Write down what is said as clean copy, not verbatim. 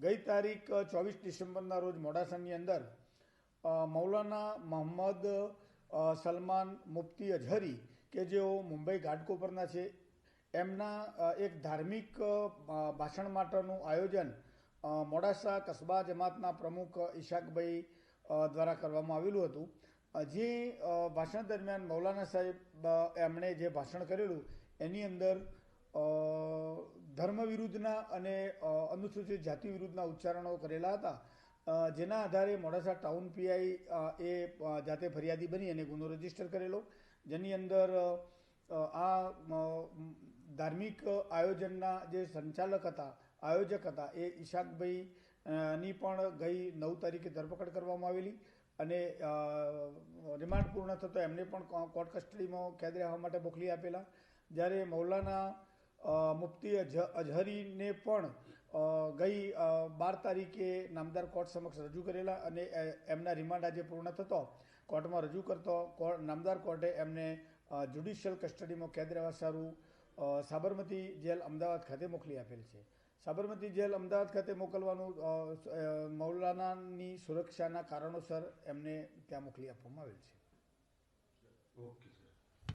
ગઈ તારીખ 24 ડિસેમ્બરના રોજ મોડાસાની અંદર મૌલાના મોહમ્મદ સલમાન મુફ્તી અઝહરી કે જેઓ મુંબઈ ઘાટકોપરના છે, એમના એક ધાર્મિક ભાષણ માટેનું આયોજન મોડાસા કસ્બા જમાતના પ્રમુખ ઈશાકભાઈ દ્વારા કરવામાં આવેલું હતું. જે ભાષણ દરમિયાન મૌલાના સાહેબ એમણે જે ભાષણ કરેલું એની અંદર ધર્મ વિરુદ્ધના અને અનુસૂચિત જાતિ વિરુદ્ધના ઉચ્ચારણો કરેલા હતા, જેના આધારે મોડાસા ટાઉન પીઆઈ એ જાતે ફરિયાદી બની અને ગુનો રજીસ્ટર કરેલો, જેની અંદર આ ધાર્મિક આયોજનના જે સંચાલક હતા, આયોજક હતા, એ ઈશાકભાઈ ની પણ ગઈ 9 તારીખે ધરપકડ કરવામાં આવેલી અને રિમાન્ડ પૂર્ણ થતો એમને પણ કોર્ટ કસ્ટડીમાં કેદ રહેવા માટે મોકલી આપેલા. જ્યારે મૌલાના મુફ્તી અઝહરીને પણ ગઈ 12 તારીખે નામદાર કોર્ટ સમક્ષ રજૂ કરેલા અને એમના રિમાન્ડ આજે પૂર્ણ થતો કોર્ટમાં રજૂ કરતો નામદાર કોર્ટે એમને જ્યુડિશિયલ કસ્ટડીમાં કેદ રહેવા સારું સાબરમતી જેલ અમદાવાદ ખાતે મોકલી આપેલ છે. સાબરમતી જેલ અમદાવાદ ખાતે મોકલવાનું મૌલાનાની સુરક્ષાના કારણોસર એમને ત્યાં મોકલી આપવામાં આવેલ છે. ઓકે.